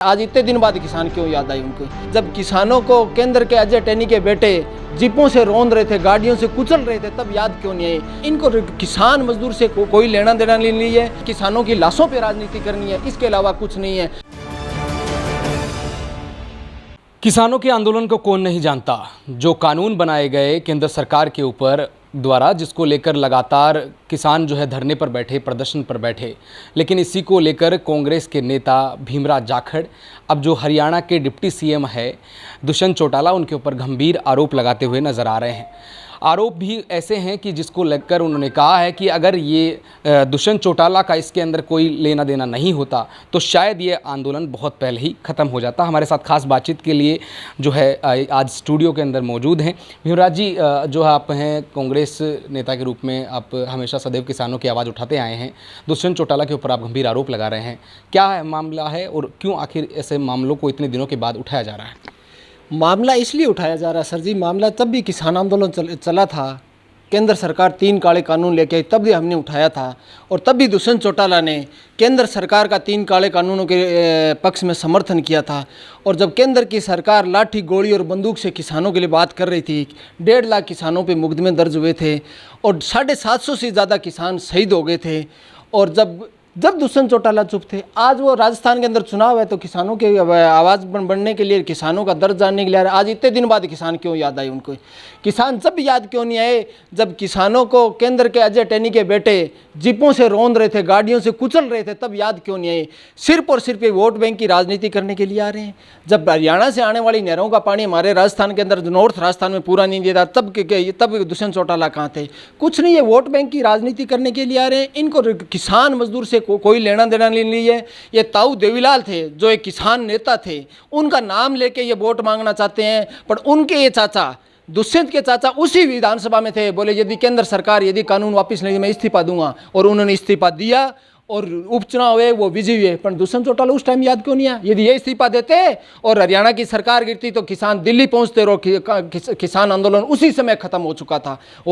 आज इतने दिन बाद किसान क्यों याद आई उनको, जब किसानों को केंद्र के अजय टैनी के बेटे जीपों से रौंद रहे थे, गाड़ियों से कुचल रहे थे, तब याद क्यों नहीं आई इनको? किसान मजदूर से कोई लेना देना नहीं है, किसानों की लाशों पे राजनीति करनी है, इसके अलावा कुछ नहीं है। किसानों के आंदोलन को कौन नहीं जानता। जो कानून बनाए गए केंद्र सरकार के ऊपर द्वारा, जिसको लेकर लगातार किसान जो है धरने पर बैठे, प्रदर्शन पर बैठे, लेकिन इसी को लेकर कांग्रेस के नेता भीमराव जाखड़, अब जो हरियाणा के डिप्टी सीएम है दुष्यंत चौटाला, उनके ऊपर गंभीर आरोप लगाते हुए नजर आ रहे हैं। आरोप भी ऐसे हैं कि जिसको लेकर उन्होंने कहा है कि अगर ये दुष्यंत चौटाला का इसके अंदर कोई लेना देना नहीं होता तो शायद ये आंदोलन बहुत पहले ही ख़त्म हो जाता। हमारे साथ खास बातचीत के लिए जो है आज स्टूडियो के अंदर मौजूद हैं भीमराज जी। जो आप हैं कांग्रेस नेता के रूप में, आप हमेशा सदैव किसानों की आवाज़ उठाते आए हैं। दुष्यंत चौटाला के ऊपर आप गंभीर आरोप लगा रहे हैं, क्या मामला है और क्यों आखिर ऐसे मामलों को इतने दिनों के बाद उठाया जा रहा है? मामला इसलिए उठाया जा रहा है सर जी, मामला तब भी किसान आंदोलन चला था, केंद्र सरकार 3 काले कानून लेके आई, तब भी हमने उठाया था। और तब भी दुष्यंत चौटाला ने केंद्र सरकार का 3 काले कानूनों के पक्ष में समर्थन किया था। और जब केंद्र की सरकार लाठी गोली और बंदूक से किसानों के लिए बात कर रही थी, 1.5 लाख किसानों पे मुकदमे दर्ज हुए थे और 750 से ज़्यादा किसान शहीद हो गए थे। और जब दुष्यंत चौटाला चुप थे, आज वो राजस्थान के अंदर चुनाव है तो किसानों के आवाज़ बनने के लिए, किसानों का दर्द जानने के लिए आज इतने दिन बाद किसान क्यों याद आई उनको? किसान जब याद क्यों नहीं आए जब किसानों को केंद्र के अजय टैनी के बेटे जीपों से रौंद रहे थे, गाड़ियों से कुचल रहे थे, तब याद क्यों नहीं आए? सिर्फ और सिर्फ ये वोट बैंक की राजनीति करने के लिए आ रहे हैं। जब हरियाणा से आने वाली नहरों का पानी हमारे राजस्थान के अंदर, नॉर्थ राजस्थान में पूरा नहीं दिया, तब दुष्यंत चौटाला कहाँ थे? कुछ नहीं, ये वोट बैंक की राजनीति करने के लिए आ रहे हैं। इनको किसान मजदूर से कोई लेना देना नहीं है। ये ताऊ देवीलाल थे जो एक किसान नेता थे, उनका नाम लेके ये वोट मांगना चाहते हैं। पर उनके ये चाचा, दुष्यंत के चाचा उसी विधानसभा में थे, बोले यदि केंद्र सरकार यदि कानून वापस नहीं, मैं इस्तीफा दूंगा। और उन्होंने इस्तीफा दिया और उपचुनाव हुए, वो विजयी हुए। पर दुष्यंत चौटाला उस टाइम याद क्यों नहीं आया? यदि ये इस्तीफा देते और हरियाणा की सरकार गिरती तो किसान दिल्ली पहुंचते रहो, किसान आंदोलन उसी समय खत्म हो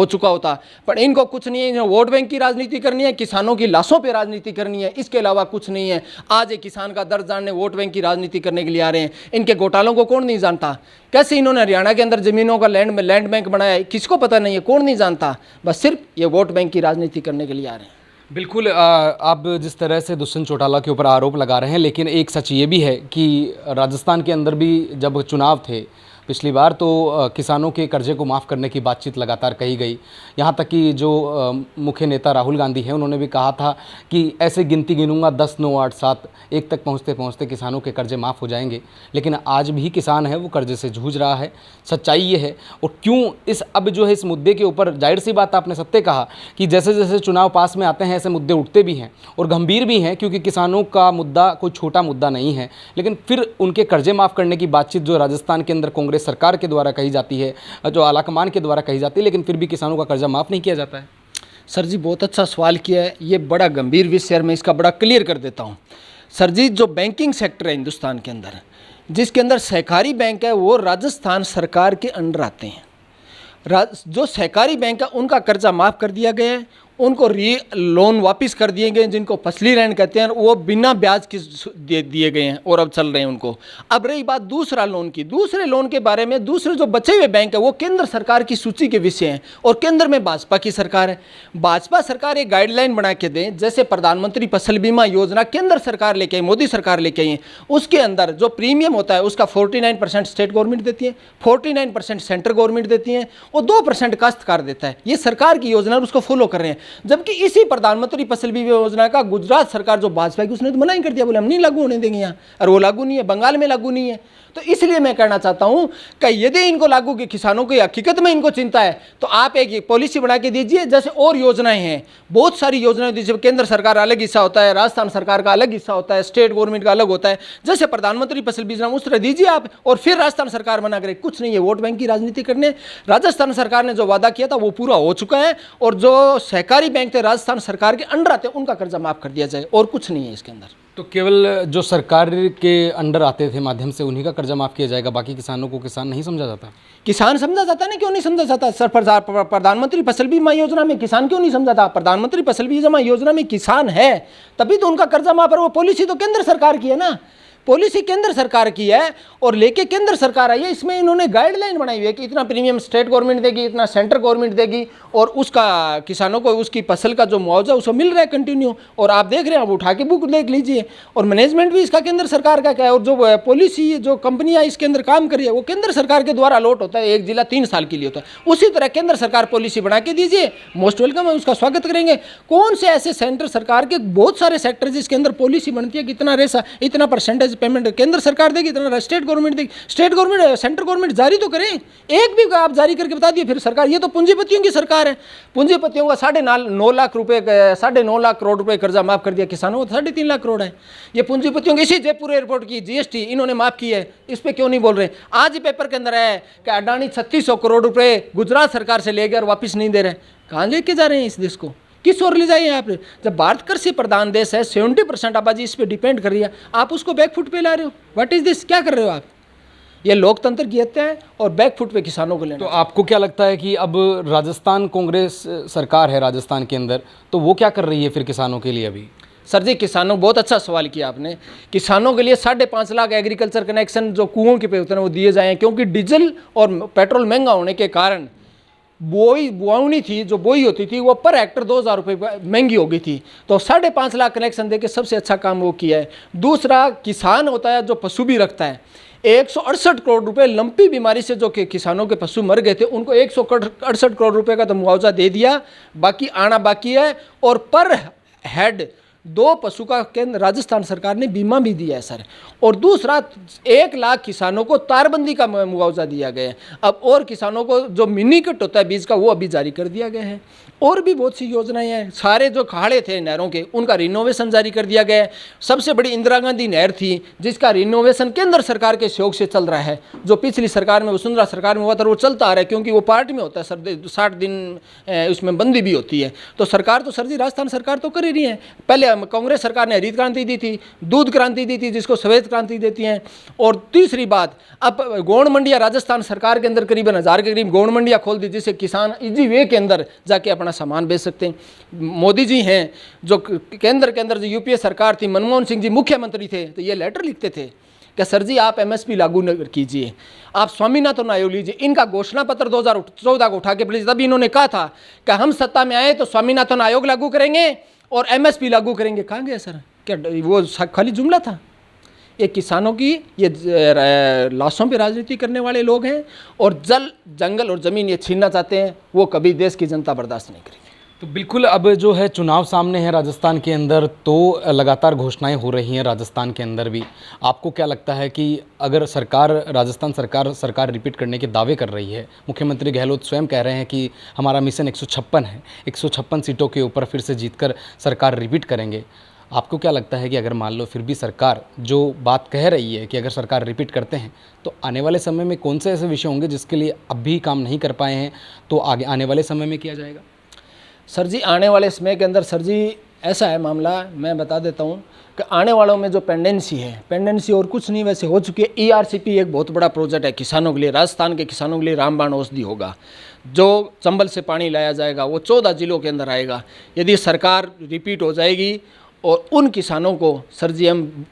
चुका होता। पर इनको कुछ नहीं है, वोट बैंक की राजनीति करनी है, किसानों की लाशों पर राजनीति करनी है, इसके अलावा कुछ नहीं है। आज एक किसान का दर्द जानने वोट बैंक की राजनीति करने के लिए आ रहे हैं। इनके घोटालों को कौन नहीं जानता? कैसे इन्होंने हरियाणा के अंदर जमीनों का लैंड बैंक बनाया है, किसको पता नहीं है, कौन नहीं जानता? बस सिर्फ ये वोट बैंक की राजनीति करने के लिए आ रहे हैं। बिल्कुल। आप जिस तरह से दुष्यंत चौटाला के ऊपर आरोप लगा रहे हैं, लेकिन एक सच ये भी है कि राजस्थान के अंदर भी जब चुनाव थे पिछली बार तो किसानों के कर्जे को माफ़ करने की बातचीत लगातार कही गई। यहाँ तक कि जो मुख्य नेता राहुल गांधी हैं, उन्होंने भी कहा था कि ऐसे गिनती गिनूंगा 10, 9, 8, 7, 1 तक पहुँचते पहुँचते किसानों के कर्जे माफ़ हो जाएंगे। लेकिन आज भी किसान है वो कर्जे से जूझ रहा है। सच्चाई ये है। और क्यों अब जो है इस मुद्दे के ऊपर, जाहिर सी बात आपने सत्य कहा कि जैसे जैसे चुनाव पास में आते हैं ऐसे मुद्दे उठते भी हैं और गंभीर भी हैं, क्योंकि किसानों का मुद्दा कोई छोटा मुद्दा नहीं है। लेकिन फिर उनके कर्जे माफ़ करने की बातचीत जो राजस्थान के अंदर कांग्रेस सरकार के द्वारा कही जाती है, जो आलाकमान के द्वारा कही जाती है, लेकिन फिर भी किसानों का कर्जा माफ़ नहीं किया जाता है। सर जी बहुत अच्छा सवाल किया है, ये बड़ा गंभीर विषय है, मैं इसका बड़ा क्लियर कर देता हूँ। सर जी जो बैंकिंग सेक्टर है हिंदुस्तान के अंदर, जिसके अंदर सहकारी बैंक है, वो राजस्थान सरकार के अंडर आते हैं। जो सहकारी बैंक है उनका कर्जा माफ़ कर दिया गया है, उनको लोन वापस कर दिए गए, जिनको फसली ऋण कहते हैं, वो बिना ब्याज के दिए गए हैं और अब चल रहे हैं उनको। अब रही बात दूसरा लोन की, दूसरे लोन के बारे में, दूसरे जो बचे हुए बैंक है वो केंद्र सरकार की सूची के विषय हैं और केंद्र में भाजपा की सरकार है। भाजपा सरकार एक गाइडलाइन बना के दें, जैसे प्रधानमंत्री फसल बीमा योजना केंद्र सरकार लेके आई, मोदी सरकार लेके आई है, उसके अंदर जो प्रीमियम होता है उसका 49% स्टेट गवर्नमेंट देती है, 49% सेंट्रल गवर्नमेंट देती है और 2% काश्तकार देता है। ये सरकार की योजना है, उसको फॉलो कर रहे हैं। जबकि इसी प्रधानमंत्री फसल बीमा योजना का गुजरात सरकार जो भाजपा की, उसने तो मना ही कर दिया, बोले हम नहीं लागू होने देंगे यहाँ, और वो लागू नहीं है, बंगाल में लागू नहीं है। तो इसलिए मैं कहना चाहता हूं कि यदि इनको लागू की, किसानों की हकीकत में इनको चिंता है, तो आप एक पॉलिसी बना के दीजिए, जैसे और योजनाएं हैं, बहुत सारी योजनाएं दीजिए। केंद्र सरकार अलग हिस्सा होता है, राजस्थान सरकार का अलग हिस्सा होता है, स्टेट गवर्नमेंट का अलग होता है, जैसे प्रधानमंत्री फसल बीमा उस तरह दीजिए आप, और फिर राजस्थान सरकार मना करे। कुछ नहीं है, वोट बैंक की राजनीति करने। राजस्थान सरकार ने जो वादा किया था वो पूरा हो चुका है, और जो सहकारी बैंक थे राजस्थान सरकार के अंडर आते हैं उनका कर्जा माफ कर दिया जाए, और कुछ नहीं है इसके अंदर। तो केवल जो सरकार के अंडर आते थे माध्यम से उन्हीं का कर्जा माफ़ किया जाएगा, बाकी किसानों को किसान नहीं समझा जाता? किसान समझा जाता है ना, क्यों नहीं समझा जाता? सर प्रधानमंत्री फसल बीमा योजना में किसान क्यों नहीं समझा था? प्रधानमंत्री फसल बीमा योजना में किसान है तभी तो उनका कर्जा माफ है। वो पॉलिसी तो केंद्र सरकार की है ना। पॉलिसी केंद्र सरकार की है और लेके केंद्र सरकार आई है। इसमें इन्होंने गाइडलाइन बनाई हुई है कि इतना प्रीमियम स्टेट गवर्नमेंट देगी, इतना सेंट्रल गवर्नमेंट देगी, और उसका किसानों को उसकी फसल का जो मुआवजा उसको मिल रहा है कंटिन्यू। और आप देख रहे हैं, आप उठा के बुक देख लीजिए, और मैनेजमेंट भी इसका केंद्र सरकार का क्या है, और जो पॉलिसी जो कंपनियां इसके अंदर काम कर रही है वो केंद्र सरकार के द्वारा अलॉट होता है। एक जिला 3 साल के लिए होता है। उसी तरह केंद्र सरकार पॉलिसी बना के दीजिए, मोस्ट वेलकम है, उसका स्वागत करेंगे। कौन से ऐसे सेंटर सरकार के बहुत सारे सेक्टर जिसके अंदर पॉलिसी बनती है कि इतना रेसा, इतना परसेंटेज पेमेंट केंद्र सरकार देगी, इतना स्टेट गवर्नमेंट देगी। स्टेट गवर्नमेंट सेंट्रल गवर्नमेंट जारी तो करें, एक भी आप जारी करके बता दिए फिर सरकार। ये तो पूंजीपतियों की सरकार है, पूंजीपतियों का 9.5 लाख रुपए, 9.5 लाख करोड़ रुपए कर्जा माफ कर दिया किसानों को, 3.5 लाख करोड़ है। ये पूंजीपतियों की, इसी जयपुर एयरपोर्ट की जीएसटी इन्होंने माफ की है, इस पे क्यों नहीं बोल रहे। आज ही पेपर के अंदर है कि अडानी 3600 करोड़ रुपए गुजरात सरकार से ले गए और वापस नहीं दे रहे। कहाँ लेके जा रहे हैं इस देश को, किस ओर ले जाइए आप। जब भारत कृषि प्रधान देश है, 70% आबादी इस पे डिपेंड कर रही है, आप उसको बैकफुट पे ला रहे हो। व्हाट इज दिस, क्या कर रहे हो आप। ये लोकतंत्र की हत्या है और बैकफुट पे किसानों को लेना। तो आपको क्या लगता है कि अब राजस्थान कांग्रेस सरकार है राजस्थान के अंदर, तो वो क्या कर रही है फिर किसानों के लिए अभी। सर जी, किसानों, बहुत अच्छा सवाल किया आपने। किसानों के लिए 5.5 लाख एग्रीकल्चर कनेक्शन जो कुओं के पे होते हैं वो दिए जाएँ, क्योंकि डीजल और पेट्रोल महंगा होने के कारण बोनी थी, जो बोई होती थी वो पर हेक्टर 2000 रुपये महंगी हो गई थी। तो 5.5 लाख कनेक्शन देके सबसे अच्छा काम वो किया है। दूसरा, किसान होता है जो पशु भी रखता है, 168 करोड़ रुपए लंपी बीमारी से जो कि किसानों के पशु मर गए थे उनको 168 करोड़ रुपए का तो मुआवजा दे दिया, बाकी आना बाकी है। और पर हेड 2 पशु का केंद्र राजस्थान सरकार ने बीमा भी दिया है सर। और दूसरा, 1 लाख किसानों को तारबंदी का मुआवजा दिया गया है। अब और किसानों को जो मिनी कट होता है बीज का वो अभी जारी कर दिया गया है। और भी बहुत सी योजनाएं हैं। सारे जो खाड़े थे नहरों के उनका रिनोवेशन जारी कर दिया गया है। सबसे बड़ी इंदिरा गांधी नहर थी जिसका रिनोवेशन केंद्र सरकार के सहयोग से चल रहा है। जो पिछली सरकार में, वसुंधरा सरकार में हुआ था, वो चलता आ रहा है, क्योंकि वो पार्ट में होता है सर, 60 दिन उसमें बंदी भी होती है। तो सरकार तो सर जी, राजस्थान सरकार तो कर ही रही है। पहले कांग्रेस सरकार ने हरित क्रांति दी थी, दूध क्रांति दी थी, जिसको सफेद क्रांति देती हैं। और तीसरी बात, अब गौण मंडियाँ राजस्थान सरकार के अंदर करीबन 1000 के करीब गौण मंडियाँ खोल दी, जिससे किसान इजी वे के अंदर जाके अपना सामान बेच सकते हैं। मोदी जी हैं जो केंद्र के अंदर, जो यूपीए सरकार थी, मनमोहन सिंह जी मुख्यमंत्री थे, तो ये लेटर लिखते थे कि सर जी आप एमएसपी लागू न कीजिए, आप स्वामीनाथन आयोग लीजिए। इनका घोषणा पत्र 2014 को उठा के प्लीज, तभी इन्होंने कहा था कि हम सत्ता में आए तो स्वामीनाथन आयोग लागू करेंगे और एमएसपी लागू करेंगे। कहाँ गए सर, क्या वो खाली जुमला था। ये किसानों की, ये लाशों पे राजनीति करने वाले लोग हैं और जल, जंगल और ज़मीन ये छीनना चाहते हैं। वो कभी देश की जनता बर्दाश्त नहीं करेगी। तो बिल्कुल, अब जो है चुनाव सामने है राजस्थान के अंदर, तो लगातार घोषणाएं हो रही हैं राजस्थान के अंदर भी। आपको क्या लगता है कि अगर सरकार, राजस्थान सरकार रिपीट करने के दावे कर रही है, मुख्यमंत्री गहलोत स्वयं कह रहे हैं कि हमारा मिशन 156 है, 156 सीटों के ऊपर फिर से जीतकर सरकार रिपीट करेंगे, आपको क्या लगता है कि अगर मान लो फिर भी सरकार जो बात कह रही है कि अगर सरकार रिपीट करते हैं तो आने वाले समय में कौन से ऐसे विषय होंगे जिसके लिए अब भी काम नहीं कर पाए हैं, तो आगे आने वाले समय में किया जाएगा। सर जी, आने वाले समय के अंदर सर जी ऐसा है मामला, मैं बता देता हूँ कि आने वालों में जो पेंडेंसी है, पेंडेंसी और कुछ नहीं वैसे हो चुकी है। ERCP एक बहुत बड़ा प्रोजेक्ट है किसानों के लिए, राजस्थान के किसानों के लिए रामबाण औषधि होगा। जो चंबल से पानी लाया जाएगा वो 14 जिलों के अंदर आएगा। यदि सरकार रिपीट हो जाएगी और उन किसानों को सर जी हम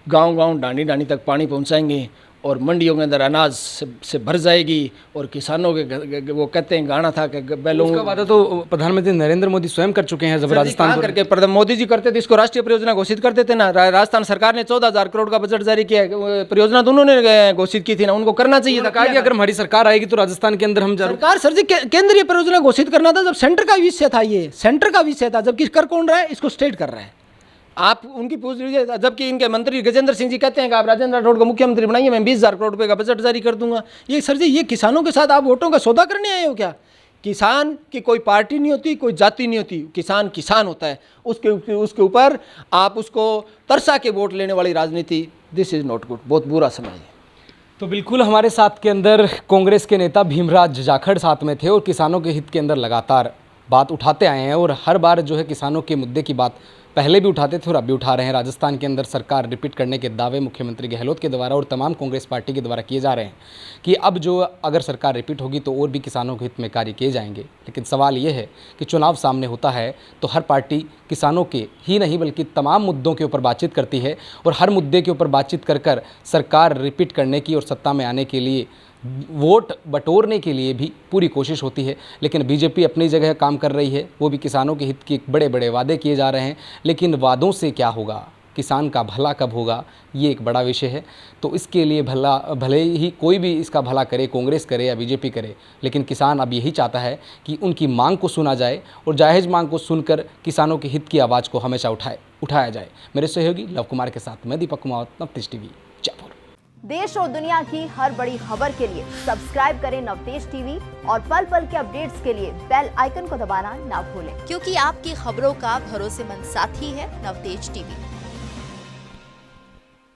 गांव-गांव, डांडी-डांडी तक पानी पहुंचाएंगे और मंडियों के अंदर अनाज से भर जाएगी। और किसानों के वो कहते हैं, गाना था कि बैलों उसका वादा तो प्रधानमंत्री नरेंद्र मोदी स्वयं कर चुके हैं। जब राजस्थान करके प्रधान मोदी जी करते थे, इसको राष्ट्रीय परियोजना घोषित करते थे ना। राजस्थान सरकार ने 14,000 करोड़ का बजट जारी किया, परियोजना तो उन्होंने घोषित की थी ना, उनको करना चाहिए था। कहा कि अगर हमारी सरकार आएगी तो राजस्थान के अंदर हम सरकार सर जी केंद्रीय परियोजना घोषित करना था, जब सेंटर का विषय था, ये सेंटर का विषय था। जबकि कर कौन रहा है, इसको स्टेट कर रहा है। आप उनकी पूछ लीजिए। जबकि इनके मंत्री गजेंद्र सिंह जी कहते हैं कि आप राजेंद्र राठौड़ को मुख्यमंत्री बनाइए, मैं 20,000 करोड़ रुपए का बजट जारी कर दूंगा। ये सर जी, ये किसानों के साथ आप वोटों का सौदा करने आए हो क्या। किसान की कोई पार्टी नहीं होती, कोई जाति नहीं होती, किसान किसान होता है। उसके ऊपर आप उसको तरसा के वोट लेने वाली राजनीति, दिस इज़ नॉट गुड, बहुत बुरा समय है। तो बिल्कुल हमारे साथ के अंदर कांग्रेस के नेता भीमराज जाखड़ साथ में थे और किसानों के हित के अंदर लगातार बात उठाते आए हैं और हर बार जो है किसानों के मुद्दे की बात पहले भी उठाते थे और अब भी उठा रहे हैं। राजस्थान के अंदर सरकार रिपीट करने के दावे मुख्यमंत्री गहलोत के द्वारा और तमाम कांग्रेस पार्टी के द्वारा किए जा रहे हैं कि अब जो अगर सरकार रिपीट होगी तो और भी किसानों के हित में कार्य किए जाएंगे। लेकिन सवाल ये है कि चुनाव सामने होता है तो हर पार्टी किसानों के ही नहीं बल्कि तमाम मुद्दों के ऊपर बातचीत करती है और हर मुद्दे के ऊपर बातचीत कर सरकार रिपीट करने की और सत्ता में आने के लिए, वोट बटोरने के लिए भी पूरी कोशिश होती है। लेकिन बीजेपी अपनी जगह काम कर रही है, वो भी किसानों के हित के बड़े बड़े वादे किए जा रहे हैं। लेकिन वादों से क्या होगा, किसान का भला कब होगा, ये एक बड़ा विषय है। तो इसके लिए भले ही कोई भी इसका भला करे, कांग्रेस करे या बीजेपी करे, लेकिन किसान अब यही चाहता है कि उनकी मांग को सुना जाए और जायज़ मांग को सुनकर किसानों के हित की आवाज़ को हमेशा उठाया जाए। मेरे सहयोगी लव कुमार के साथ मैं दीपक कुमार, नवतेज टीवी, जयपुर। देश और दुनिया की हर बड़ी खबर के लिए सब्सक्राइब करें नवतेज टीवी और पल पल के अपडेट्स के लिए बेल आइकन को दबाना ना भूलें, क्योंकि आपकी खबरों का भरोसेमंद साथी है नवतेज टीवी।